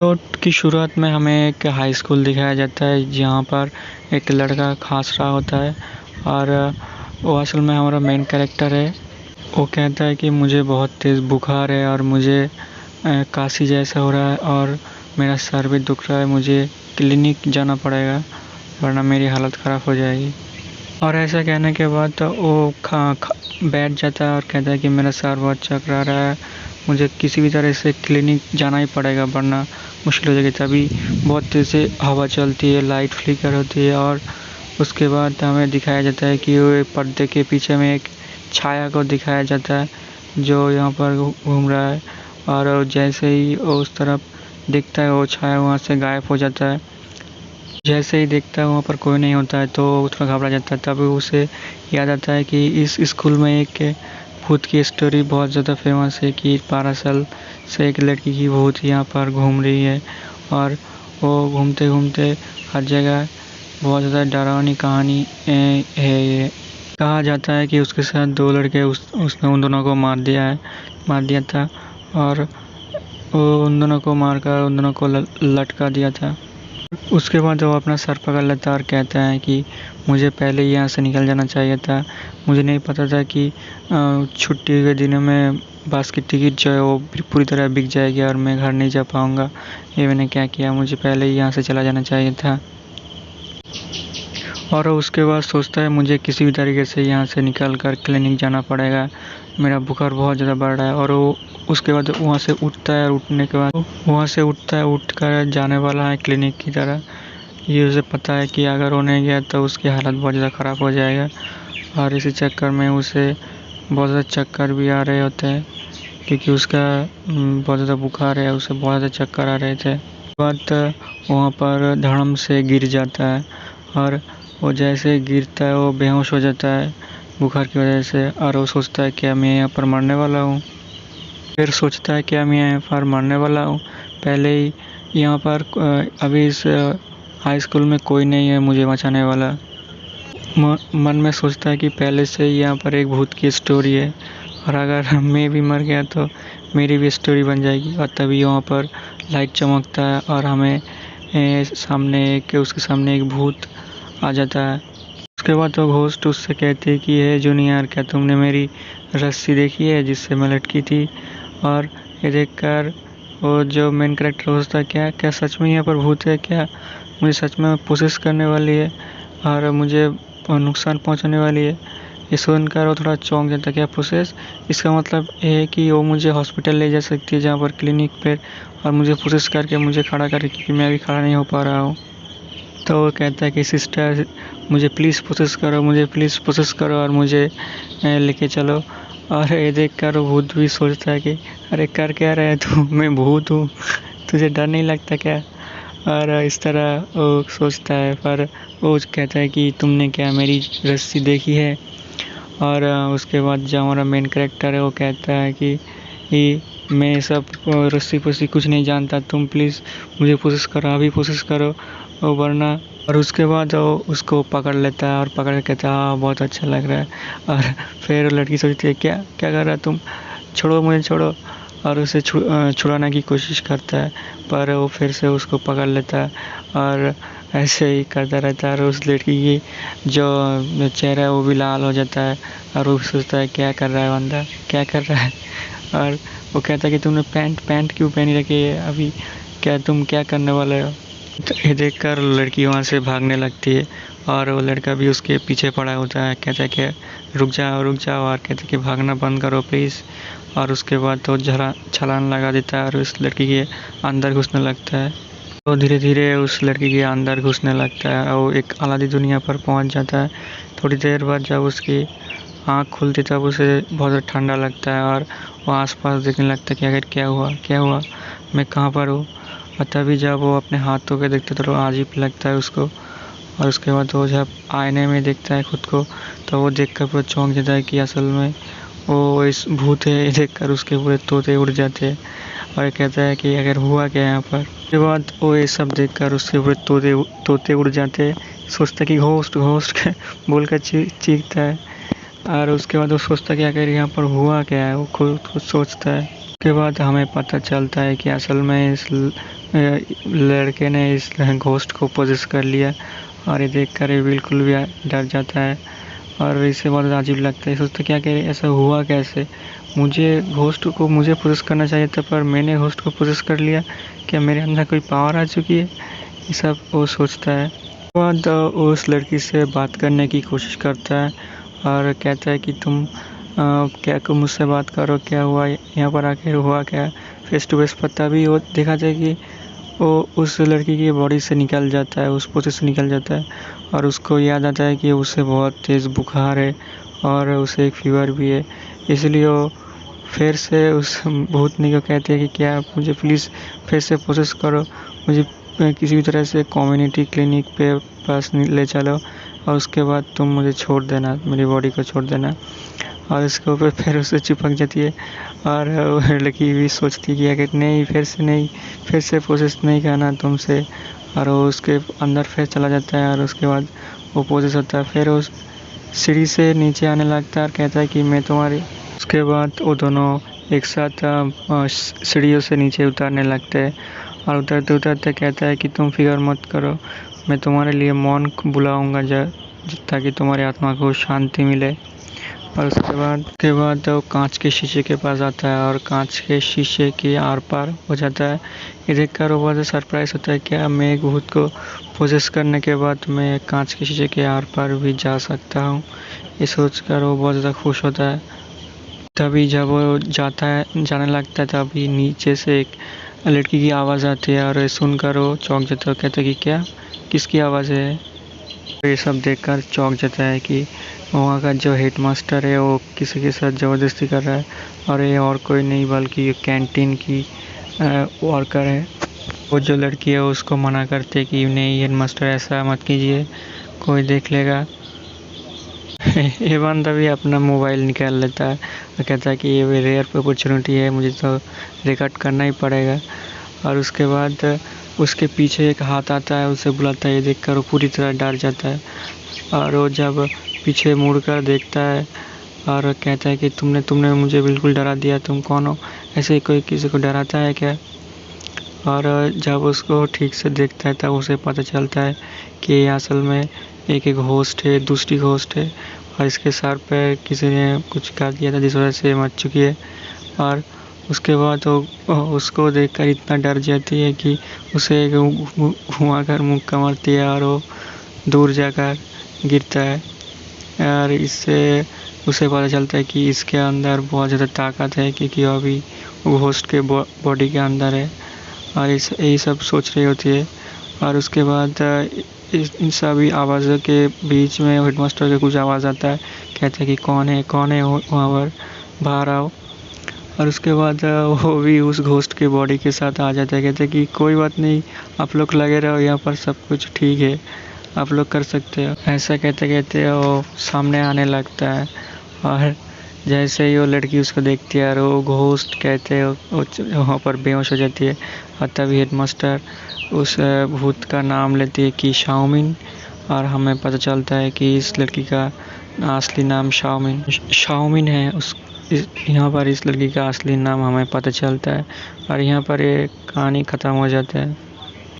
Plot की शुरुआत में हमें एक हाई स्कूल दिखाया जाता है जहाँ पर एक लड़का खास रहा होता है और वो असल में हमारा मेन कैरेक्टर है। वो कहता है कि मुझे बहुत तेज़ बुखार है और मुझे काशी जैसा हो रहा है और मेरा सर भी दुख रहा है, मुझे क्लिनिक जाना पड़ेगा वरना मेरी हालत ख़राब हो जाएगी। और ऐसा कहने के बाद तो वो बैठ जाता है और कहता है कि मेरा सर बहुत चकरा रहा है, मुझे किसी भी तरह से क्लिनिक जाना ही पड़ेगा वरना मुश्किल हो जाएगी। तभी बहुत तेज़ से हवा चलती है, लाइट फ्लिकर होती है और उसके बाद हमें दिखाया जाता है कि वो एक पर्दे के पीछे में एक छाया को दिखाया जाता है जो यहाँ पर घूम रहा है और जैसे ही वो उस तरफ दिखता है वो छाया वहाँ से गायब हो जाता है। जैसे ही देखता है वहाँ पर कोई नहीं होता है तो थोड़ा घबरा जाता है। तभी उसे याद आता है कि इस स्कूल में एक भूत की स्टोरी बहुत ज़्यादा फेमस है कि 12 साल से एक लड़की की भूत यहाँ पर घूम रही है और वो घूमते घूमते हर जगह बहुत ज़्यादा डरावनी कहानी है ये। कहा जाता है कि उसके साथ 2 लड़के उसने उन दोनों को मार दिया था और वो उन दोनों को मारकर उन दोनों को लटका दिया था। उसके बाद वो अपना सर पकड़ लेता है और कहता है कि मुझे पहले ही यहाँ से निकल जाना चाहिए था, मुझे नहीं पता था कि छुट्टी के दिनों में बस की टिकट जो है वो पूरी तरह बिक जाएगी और मैं घर नहीं जा पाऊँगा। ये मैंने क्या किया, मुझे पहले ही यहाँ से चला जाना चाहिए था। और उसके बाद सोचता है मुझे किसी भी तरीके से यहाँ से निकल कर क्लिनिक जाना पड़ेगा, मेरा बुखार बहुत ज़्यादा बढ़ रहा है। और वो उसके बाद वहाँ से उठता है और उठने के बाद उठकर जाने वाला है क्लिनिक की तरह। ये उसे पता है कि अगर वो नहीं गया तो उसकी हालत बहुत ज़्यादा ख़राब हो जाएगा और इसी चक्कर में उसे बहुत ज़्यादा चक्कर भी आ रहे होते हैं क्योंकि उसका बहुत ज़्यादा बुखार है, उसे बहुत ज़्यादा चक्कर आ रहे थे। बाद वहाँ पर धड़म से गिर जाता है और वो जैसे गिरता है वो बेहोश हो जाता है बुखार की वजह से और वो सोचता है क्या मैं यहाँ पर मरने वाला हूँ। फिर सोचता है क्या मैं यहाँ पर मरने वाला हूँ, पहले ही यहाँ पर अभी इस हाई स्कूल में कोई नहीं है मुझे बचाने वाला। मन में सोचता है कि पहले से ही यहाँ पर एक भूत की स्टोरी है और अगर मैं भी मर गया तो मेरी भी स्टोरी बन जाएगी। और तभी वहाँ पर लाइट चमकता है और हमें उसके सामने एक भूत आ जाता है। उसके बाद वो घोस्ट उससे कहती है कि हे जूनियर, क्या तुमने मेरी रस्सी देखी है जिससे मैं लटकी थी। और ये देखकर वो जो मेन कैरेक्टर होता है क्या क्या सच में यहाँ पर भूत है, क्या मुझे सच में कोशिश करने वाली है और मुझे नुकसान पहुँचाने वाली है। ये सुनकर वो थोड़ा चौंक जाता है, क्या प्रोसेस, इसका मतलब ये है कि वो मुझे हॉस्पिटल ले जा सकती है जहाँ पर क्लिनिक पर और मुझे प्रोसेस करके मुझे खड़ा करे क्योंकि मैं अभी खड़ा नहीं हो पा रहा हूँ। तो वो कहता है कि सिस्टर मुझे प्लीज़ प्रोसेस करो और मुझे लेके चलो। और ये देखकर वो भूत भी सोचता है कि अरे कर क्या रहा है तू, मैं भूत हूँ, तुझे डर नहीं लगता क्या। और इस तरह वो सोचता है पर वो कहता है कि तुमने क्या मेरी रस्सी देखी है। और उसके बाद जो हमारा मेन कैरेक्टर है वो कहता है कि मैं सब रस्सी पस्सी कुछ नहीं जानता, तुम प्लीज़ मुझे कोशिश करो, अभी कोशिश करो वरना। और उसके बाद वो उसको पकड़ लेता है और पकड़ के कहता है हाँ बहुत अच्छा लग रहा है। और फिर लड़की सोचती है क्या क्या कर रहा है तुम, छोड़ो मुझे छोड़ो, और उसे छुड़ाने की कोशिश करता है पर वो फिर से उसको पकड़ लेता है और ऐसे ही करता रहता है। और उस लड़की की जो चेहरा है वो भी लाल हो जाता है और वो सोचता है क्या कर रहा है बंदा, क्या कर रहा है। और वो कहता है कि तुमने पैंट क्यों पहनी रखी है अभी, क्या तुम क्या करने वाले हो। तो ये देखकर लड़की वहाँ से भागने लगती है और वो लड़का भी उसके पीछे पड़ा होता है, कहता है कि रुक जाओ और कहता है कि भागना बंद करो प्लीज़। और उसके बाद तो छलांग लगा देता है और उस लड़की के अंदर घुसने लगता है। तो धीरे धीरे उस लड़की के अंदर घुसने लगता है और वो एक अलग दुनिया पर पहुंच जाता है। थोड़ी देर बाद जब उसकी आँख खुलती तब उसे बहुत ज़्यादा ठंडा लगता है और वो आसपास देखने लगता है कि आखिर क्या हुआ, मैं कहाँ पर हूँ। और तभी जब वो अपने हाथों के देखता है तो अजीब लगता है उसको। और उसके बाद वो जब आईने में देखता है खुद को तो वो देखकर पूरा चौंक जाता है कि असल में वो इस भूत है। ये देखकर उसके पूरे तोते उड़ जाते हैं और कहता है कि अगर हुआ क्या यहाँ पर। उसके बाद वो ये सब देखकर उसके पूरे तोते उड़ जाते हैं, सोचता है कि घोस्ट बोलकर चीखता है। और उसके बाद वो सोचता है कि अगर यहाँ पर हुआ क्या है, वो खुद सोचता है। उसके बाद हमें पता चलता है कि असल में इस लड़के ने इस घोस्ट को पोजेस कर लिया और ये देखकर ये बिल्कुल भी डर जाता है और इसे बहुत अजीब लगता है। सोचता क्या कि ऐसा हुआ कैसे, घोस्ट को मुझे पोजेस करना चाहिए था पर मैंने घोस्ट को पोजेस कर लिया, क्या मेरे अंदर कोई पावर आ चुकी है, ये सब वो सोचता है। उसके बाद उस लड़की से बात करने की कोशिश करता है और कहता है कि तुम क्या मुझसे बात करो, क्या हुआ यहाँ पर, आखिर हुआ क्या। फेस टू फेस पता भी वो देखा जाए कि वो उस लड़की की बॉडी से निकल जाता है, उस पोते से निकल जाता है और उसको याद आता है कि उसे बहुत तेज़ बुखार है और उसे एक फीवर भी है। इसलिए वो फिर से उस भूतनी को कहते हैं कि क्या मुझे प्लीज़ फिर से प्रोसेस करो, मुझे किसी भी तरह से कम्युनिटी क्लिनिक पे पास ले चलो और उसके बाद तुम मुझे छोड़ देना, मेरी बॉडी को छोड़ देना। और इसके ऊपर फिर उसे चिपक जाती है और लड़की भी सोचती है कि अगर नहीं, फिर से प्रोसेस नहीं करना तुमसे, और वो उसके अंदर फिर चला जाता है और उसके बाद वो प्रोसेस होता है। फिर उस सीढ़ी से नीचे आने लगता है और कहता है कि मैं तुम्हारी। उसके बाद वो दोनों एक साथ सीढ़ियों से नीचे उतरने लगते हैं और उतरते उतरते कहता है कि तुम फिक्र मत करो, मैं तुम्हारे लिए मौन बुलाऊंगा ताकि तुम्हारी आत्मा को शांति मिले। और उसके बाद वो कांच के शीशे के पास आता है और कांच के शीशे के आर पार हो जाता है। ये देखकर वो बहुत सरप्राइज होता है, क्या मैं एक भूत को पोजेस करने के बाद मैं कांच के शीशे के आर पार भी जा सकता हूँ। ये सोचकर वो बहुत ज़्यादा खुश होता है। तभी जब वो जाने लगता है तभी नीचे से एक लड़की की आवाज़ आती है और सुनकर वो चौंक जाता है, कहता है कि क्या, किसकी आवाज़ है। ये सब देखकर चौंक जाता है कि वहाँ का जो हेडमास्टर है वो किसी के साथ ज़बरदस्ती कर रहा है और ये और कोई नहीं बल्कि कैंटीन की वर्कर है। वो जो लड़की है उसको मना करते कि नहीं हेडमास्टर ऐसा मत कीजिए, कोई देख लेगा। ये बंदा भी अपना मोबाइल निकाल लेता है और कहता है कि ये रेयर अपॉर्चुनिटी है, मुझे तो रिकॉर्ड करना ही पड़ेगा। और उसके बाद उसके पीछे एक हाथ आता है, उसे बुलाता है। ये देखकर वो पूरी तरह डर जाता है और वो जब पीछे मुड़कर देखता है और कहता है कि तुमने मुझे बिल्कुल डरा दिया, तुम कौन हो, ऐसे कोई किसी को डराता है क्या। और जब उसको ठीक से देखता है तब उसे पता चलता है कि असल में एक होस्ट है, दूसरी होस्ट है और इसके सर पे किसी ने कुछ कर दिया था जिस वजह से मर चुकी है। और उसके बाद वो उसको देखकर इतना डर जाती है कि उसे घुमाकर मुक्का मारती है और वो दूर जाकर गिरता है। और इससे उसे पता चलता है कि इसके अंदर बहुत ज़्यादा ताकत है क्योंकि अभी वो होस्ट के बॉडी के अंदर है और यही सब सोच रही होती है। और उसके बाद इन सभी आवाज़ों के बीच में हेडमास्टर का कुछ आवाज़ आता है, कहते हैं कि कौन है वहाँ पर, बाहर आओ। और उसके बाद वो भी उस घोस्ट के बॉडी के साथ आ जाता है, कहते हैं कि कोई बात नहीं, आप लोग लगे रहो यहाँ पर, सब कुछ ठीक है, आप लोग कर सकते हो। ऐसा कहते कहते वो सामने आने लगता है और जैसे ही वो लड़की उसको देखती है और वो घोस्ट कहते हैं वहाँ पर बेहोश हो जाती है। और तभी हेडमास्टर उस भूत का नाम लेती है कि शाओमिन, और हमें पता चलता है कि इस लड़की का असली नाम शाओमिन है। यहाँ पर इस लड़की का असली नाम हमें पता चलता है और यहाँ पर ये कहानी ख़त्म हो जाता है।